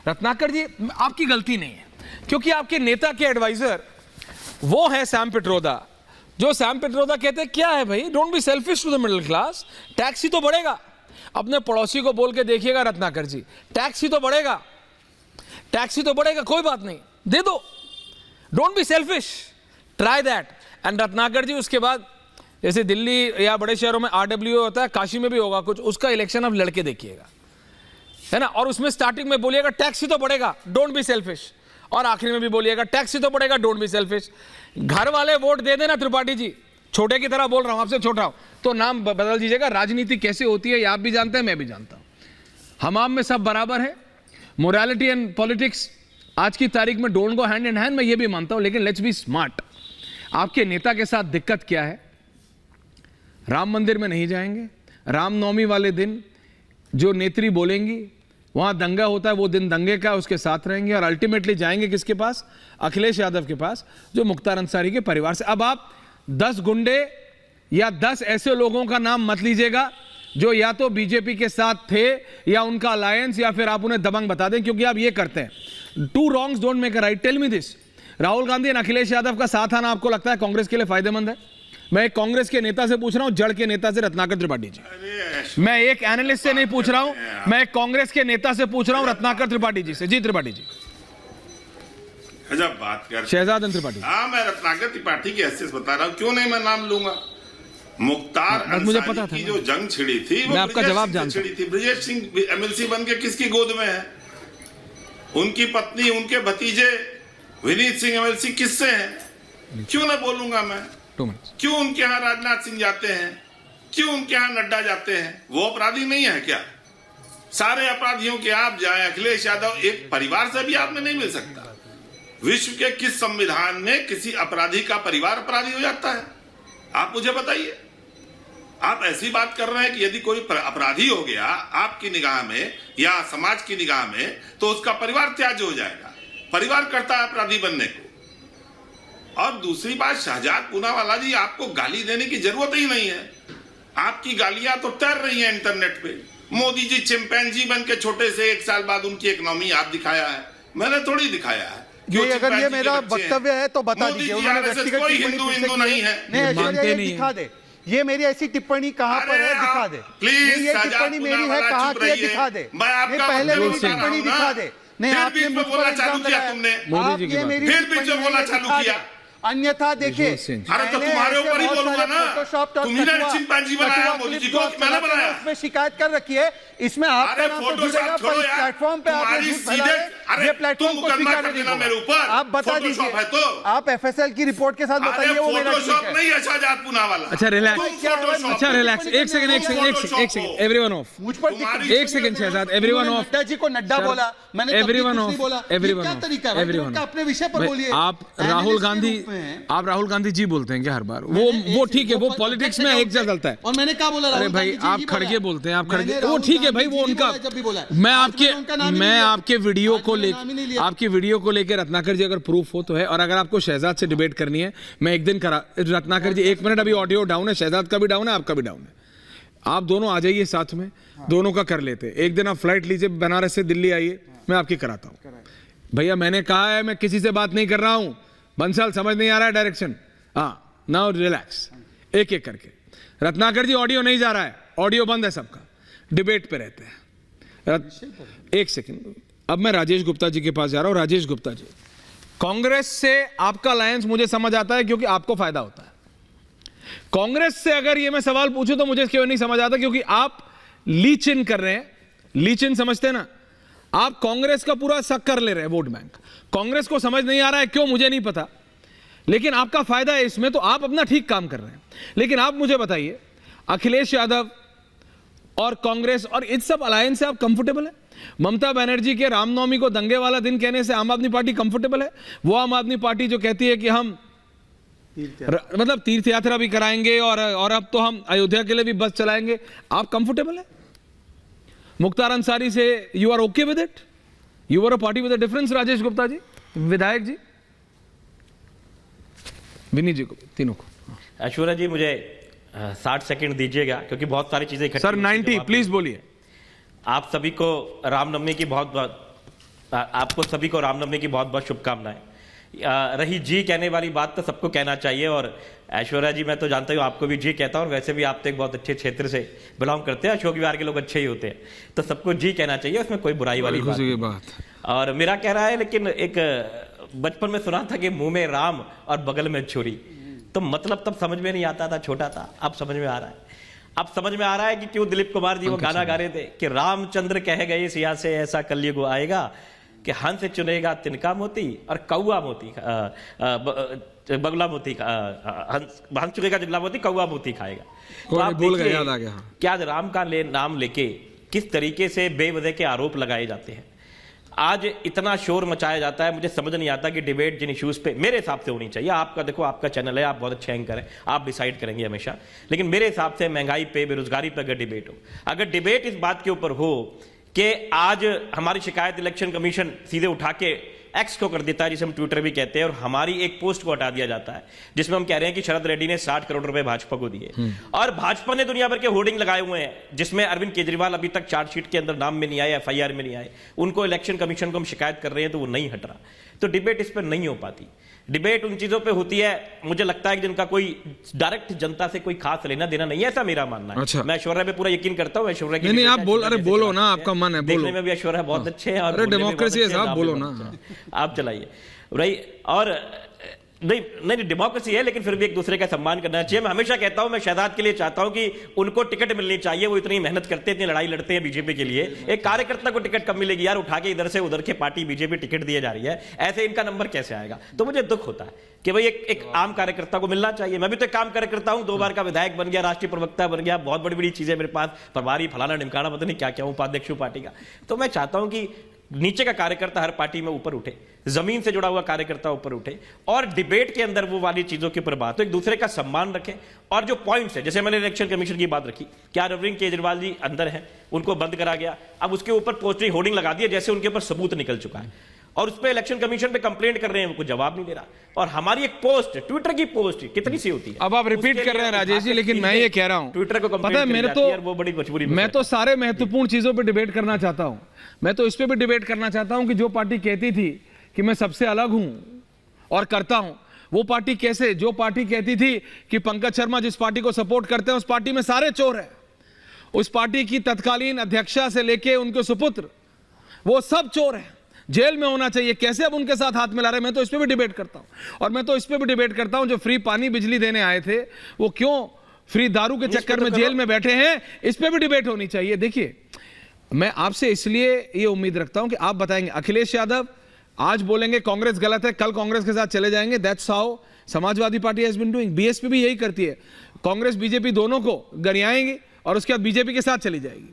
रत्नाकर जी, आपकी गलती नहीं है, क्योंकि आपके नेता के एडवाइजर वो है सैम पिट्रोदा, जो सैम पिट्रोदा कहते हैं क्या है भाई, don't be selfish to the middle class, tax ही तो बढ़ेगा। अपने पड़ोसी को बोल के देखिएगा रत्नाकर जी, टैक्स ही तो बढ़ेगा, टैक्स ही तो बढ़ेगा, कोई बात नहीं, दे दो, don't be selfish, try that. And Ratnakar ji, उसके बाद जैसे दिल्ली या बड़े शहरों में RWA होता है, काशी में भी होगा कुछ, उसका इलेक्शन आप लड़के देखिएगा, है ना, और उसमें स्टार्टिंग में बोलिएगा टैक्स ही तो बढ़ेगा, डोंट बी सेल्फिश, और आखिरी में भी बोलिएगा टैक्स ही तो बढ़ेगा, डोंट बी सेल्फिश। घर वाले वोट दे देना त्रिपाठी जी, छोटे की तरह बोल रहा हूं, आपसे छोटा हूं, तो नाम बदल दीजिएगा। राजनीति कैसे होती है ये आप भी जानते हैं, मैं भी जानता हूं, हमाम में सब बराबर है। मोरालिटी एंड पॉलिटिक्स आज की तारीख में don't go hand in hand, मैं ये भी मानता हूं, लेकिन लेट्स बी स्मार्ट। आपके नेता के साथ दिक्कत क्या है? राम मंदिर में नहीं जाएंगे, रामनवमी वाले दिन जो नेत्री बोलेंगी, वहां दंगा होता है, वो दिन दंगे का उसके साथ रहेंगे, और अल्टीमेटली जाएंगे किसके पास? अखिलेश यादव के पास, जो मुख्तार अंसारी के परिवार से। अब आप 10 गुंडे या 10 ऐसे लोगों का नाम मत लीजिएगा जो या तो बीजेपी के साथ थे या उनका अलायंस, या फिर आप उन्हें दबंग बता दें, क्योंकि आप ये करते हैं। 2 wrongs don't make a right. Tell me this, Rahul Gandhi और अखिलेश यादव का साथ आना आपको लगता है कांग्रेस के लिए फायदेमंद है? मैं एक कांग्रेस के नेता से पूछ रहा हूं, जड़ के नेता से, रत्नाकर त्रिपाठी जी। मैं एक एनालिस्ट से नहीं पूछ रहा हूं, मैं एक कांग्रेस के नेता से पूछ रहा हूं, रत्नाकर त्रिपाठी जी से। जी त्रिपाठी जी, जब बात कर शहजाद त्रिपाठी। हाँ, मैं रत्नाकर त्रिपाठी की हैसियत बता रहा हूँ, क्यों नहीं मैं नाम लूंगा। मुख्तार मुझे पता था की जो जंग छिड़ी थी, वो मैं आपका जवाब जानता छिड़ी थी। ब्रजेश सिंह MLC बन के किसकी गोद में है? उनकी पत्नी, उनके भतीजे विनीत सिंह MLC किससे हैं? क्यों ना बोलूंगा मैं? क्यों उनके यहाँ राजनाथ सिंह जाते हैं? क्यों उनके यहाँ नड्डा जाते हैं? वो अपराधी नहीं है क्या? सारे अपराधियों के आप जाए, अखिलेश यादव, एक परिवार से भी आप में नहीं मिल सकता। विश्व के किस संविधान में किसी अपराधी का परिवार अपराधी हो जाता है? आप मुझे बताइए। आप ऐसी बात कर रहे हैं कि यदि कोई अपराधी हो गया आपकी निगाह में या समाज की निगाह में, तो उसका परिवार त्याज्य हो जाएगा। परिवार करता है अपराधी बनने को। और दूसरी बात, शहजाद पूनावाला जी, आपको गाली देने की जरूरत ही नहीं है। आपकी गालियां तो तैर रही हैं इंटरनेट पे। मोदी जी चिंपैंजी बन के छोटे से 1 साल बाद उनकी इकोनॉमी आप दिखाया है, मैंने थोड़ी दिखाया है। ये अगर ये मेरा वक्तव्य है तो बता दीजिए। उन्होंने व्यक्तिगत कोई हिंदू नहीं है। नहीं, दिखा दे ये मेरी ऐसी टिप्पणी कहां पर है, दिखा दे। प्लीज, ये टिप्पणी मेरी है, कहां की है, दिखा दे। पहले मेरी टिप्पणी दिखा दे। नहीं, आपने मुझ पर इल्जाम लगाया, आपने मेरी टिप्पणी किया, अन्यथा देखिए। अरे तो तुम्हारे ऊपर ही बोलूंगा ना, तुमने चिंपैंजी बनाया, मोदी जी को मैंने बनाया। उसमें शिकायत कर रखी है, इसमें आपका नाम तो जुड़ेगा, पर इस प्लेटफॉर्म पे आपने झूठ फैलाया, ये प्लेटफॉर्म को स्वीकार नहीं होगा। आप बता दीजिए, आप FSL की रिपोर्ट के साथ बताइए, वो मेरा ठीक है। नहीं है शहजाद पूनावाला। अच्छा रिलैक्स, अच्छा रिलैक्स, एक सेकंड एवरीवन ऑफ, मुझ पर एक second Shehzad, everyone off. Nadda ji को नड्डा बोला, मैंने एवरीवन नहीं बोला। एवरीवन क्या तरीका है? एवरीवन अपने विषय पर बोलिए। आप राहुल गांधी जी बोलते हैं क्या हर बार? वो ठीक है, वो पॉलिटिक्स में एक जगह चलता है। और मैंने क्या बोला? अरे भाई, आप खड़गे बोलते हैं, आप खड़गे, वो ठीक है भाई, वो उनका। मैं आपके वीडियो को लेकर रत्नाकर जी, अगर प्रूफ हो तो है, और अगर आपको शहजाद से डिबेट करनी है, मैं एक दिन करा। रत्नाकर जी 1 मिनट, अभी ऑडियो डाउन है, शहजाद का भी डाउन है, आपका भी डाउन है, आप दोनों आ जाइए साथ में, दोनों का कर लेते। एक दिन आप फ्लाइट लीजिए, बनारस से दिल्ली आइए, मैं आपकी कराता हूं। भैया मैंने कहा है, मैं किसी से बात नहीं कर रहा हूं। बंसल समझ नहीं आ रहा है डायरेक्शन। हाँ, नाउ रिलैक्स, एक एक करके। रत्नाकर जी ऑडियो नहीं जा रहा है, ऑडियो बंद है सबका, डिबेट पे रहते हैं। एक सेकंड, अब मैं राजेश गुप्ता जी के पास जा रहा हूं। राजेश गुप्ता जी, कांग्रेस से आपका अलायंस मुझे समझ आता है, क्योंकि आपको फायदा होता है। कांग्रेस से अगर ये मैं सवाल पूछूं तो मुझे क्यों नहीं समझ आता, क्योंकि आप लीच इन कर रहे हैं। लीच इन समझते हैं ना आप? कांग्रेस का पूरा शक कर ले रहे हैं वोट बैंक। कांग्रेस को समझ नहीं आ रहा है क्यों, मुझे नहीं पता, लेकिन आपका फायदा है इसमें, तो आप अपना ठीक काम कर रहे हैं। लेकिन आप मुझे बताइए, अखिलेश यादव और कांग्रेस और इस सब अलायंस से आप कंफर्टेबल है? ममता बनर्जी के रामनवमी को दंगे वाला दिन कहने से आम आदमी पार्टी कंफर्टेबल है? वो आम आदमी पार्टी जो कहती है कि हम मतलब तीर्थ यात्रा भी कराएंगे और अब तो हम अयोध्या के लिए भी बस चलाएंगे, आप कंफर्टेबल है? मुख्तार अंसारी से you are okay with it? You are a party with a difference? Rajesh Gupta ji, विधायक जी, विनीत जी को, तीनों को। ऐश्वर्या जी, मुझे 60 सेकंड दीजिएगा, क्योंकि बहुत सारी चीजें सर 90 प्लीज बोलिए। आप सभी को रामनवमी की बहुत बहुत आपको सभी को रामनवमी की बहुत बहुत शुभकामनाएं। रही जी कहने वाली बात, तो सबको कहना चाहिए, और ऐश्वर्या जी मैं तो जानता हूँ आपको भी जी कहता हूँ, और वैसे भी आप तो एक बहुत अच्छे क्षेत्र से बिलोंग करते हैं, अशोक विहार के लोग अच्छे ही होते हैं, तो सबको जी कहना चाहिए, उसमें कोई बुराई वाली बात नहीं। और मेरा कह रहा है, लेकिन एक बचपन में सुना था कि मुंह में राम और बगल में छुरी, तो मतलब तब समझ में नहीं आता था, छोटा था, अब समझ में आ रहा है। अब समझ में आ रहा है कि क्यों दिलीप कुमार जी वो गाना गा रहे थे कि रामचंद्र कह गए सिया से ऐसा कलयुग आएगा कि हंस चुनेगा तिनका मोती और कौआ मोती बगुला मोती हंस चुनेगा जिगला मोती, कौआ मोती खाएगा। तो आप देखिए याद आ गया क्या राम का नाम लेके किस तरीके से बेवजह के आरोप लगाए जाते हैं। आज इतना शोर मचाया जाता है, मुझे समझ नहीं आता कि डिबेट जिन इश्यूज पे मेरे हिसाब से होनी चाहिए, आपका देखो आपका चैनल है, आप बहुत अच्छे एंकर हैं, आप डिसाइड करेंगे हमेशा, लेकिन मेरे हिसाब से महंगाई पे, बेरोजगारी पे अगर डिबेट हो, अगर डिबेट इस बात के ऊपर हो कि आज हमारी शिकायत इलेक्शन कमीशन सीधे उठा के एक्स को कर देता है, जिसे हम ट्विटर भी कहते हैं, और हमारी एक पोस्ट को हटा दिया जाता है जिसमें हम कह रहे हैं कि शरद रेड्डी ने 60 करोड़ रुपए भाजपा को दिए, और भाजपा ने दुनिया भर के होर्डिंग लगाए हुए हैं जिसमें अरविंद केजरीवाल अभी तक चार्जशीट के अंदर नाम में नहीं आए, FIR में नहीं आए, उनको इलेक्शन कमीशन को हम शिकायत कर रहे हैं तो वो नहीं हट रहा। तो डिबेट इस पर नहीं हो पाती। डिबेट उन चीजों पे होती है, मुझे लगता है कि जिनका कोई डायरेक्ट जनता से कोई खास लेना देना नहीं है, ऐसा मेरा मानना है। अच्छा। मैं ऐश्वर्या पे पूरा यकीन करता हूँ, ऐश्वर्या की नहीं आप बोलो ना, आपका मन है, बोलो। देखने में भी ऐश्वर्या बहुत अच्छे हैं, और डेमोक्रेसी है साहब, बोलो ना, आप चलाइए भाई। और नहीं डेमोक्रेसी है, लेकिन फिर भी एक दूसरे का सम्मान करना चाहिए। मैं हमेशा कहता हूं, मैं शहजाद के लिए चाहता हूं कि उनको टिकट मिलनी चाहिए, वो इतनी मेहनत करते हैं, इतनी लड़ाई लड़ते हैं बीजेपी के लिए। एक कार्यकर्ता को टिकट कब मिलेगी यार, उठा के इधर से उधर के पार्टी बीजेपी टिकट दिए जा रही है, ऐसे इनका नंबर कैसे आएगा। तो मुझे दुख होता है कि भाई एक आम कार्यकर्ता को मिलना चाहिए। मैं भी तो एक काम कार्यकर्ता हूं, 2 बार का विधायक बन गया, राष्ट्रीय प्रवक्ता बन गया, बहुत बड़ी बड़ी चीजें मेरे पास, प्रभारी फलाना ढिमकाना, पता नहीं क्या क्या, उपाध्यक्ष पार्टी का। तो मैं चाहता हूं कि नीचे का कार्यकर्ता हर पार्टी में ऊपर उठे, जमीन से जुड़ा हुआ कार्यकर्ता ऊपर उठे, और डिबेट के अंदर वो वाली चीजों के ऊपर बात हो, एक दूसरे का सम्मान रखें। और जो पॉइंट्स है, जैसे मैंने इलेक्शन कमीशन की बात रखी, क्या अरविंद केजरीवाल जी अंदर हैं, उनको बंद करा गया, अब उसके ऊपर पोस्टरी होर्डिंग लगा दिया जैसे उनके ऊपर सबूत निकल चुका है, और उस पर इलेक्शन कमीशन पे कंप्लेंट कर रहे हैं, वो कुछ जवाब नहीं दे रहा। और हमारी एक पोस्ट, ट्विटर की पोस्ट कितनी सी होती है। अब आप रिपीट कर रहे हैं राजेश जी, लेकिन मैं ये कह रहा हूं, ट्विटर को पता है मेरे तो, वो बड़ी मजबूरी, मैं तो सारे महत्वपूर्ण चीजों पे डिबेट करना चाहता हूं। मैं तो इस पे भी डिबेट करना चाहता हूं कि जो पार्टी कहती थी कि मैं सबसे अलग हूं और करता हूं, वो पार्टी कैसे, जो पार्टी कहती थी कि पंकज शर्मा जिस पार्टी को सपोर्ट करते हैं उस पार्टी में सारे चोर हैं, उस पार्टी की तत्कालीन अध्यक्षा से लेके उनके सुपुत्र, वो सब चोर हैं, जेल में होना चाहिए, कैसे अब उनके साथ हाथ मिला रहे हैं। मैं तो इस पे भी डिबेट करता हूं। और मैं तो इस पे भी डिबेट करता हूं, जो फ्री पानी बिजली देने आए थे वो क्यों फ्री दारू के चक्कर में जेल में बैठे हैं, इस पे भी डिबेट होनी चाहिए। देखिए, मैं आपसे इसलिए ये उम्मीद रखता हूं कि आप बताएंगे। अखिलेश यादव आज बोलेंगे कांग्रेस गलत है, कल कांग्रेस के साथ चले जाएंगे। That's how Samajwadi Party has been doing. BSP भी यही करती है, कांग्रेस बीजेपी दोनों को गरियाएंगे और उसके बाद बीजेपी के साथ चली जाएगी।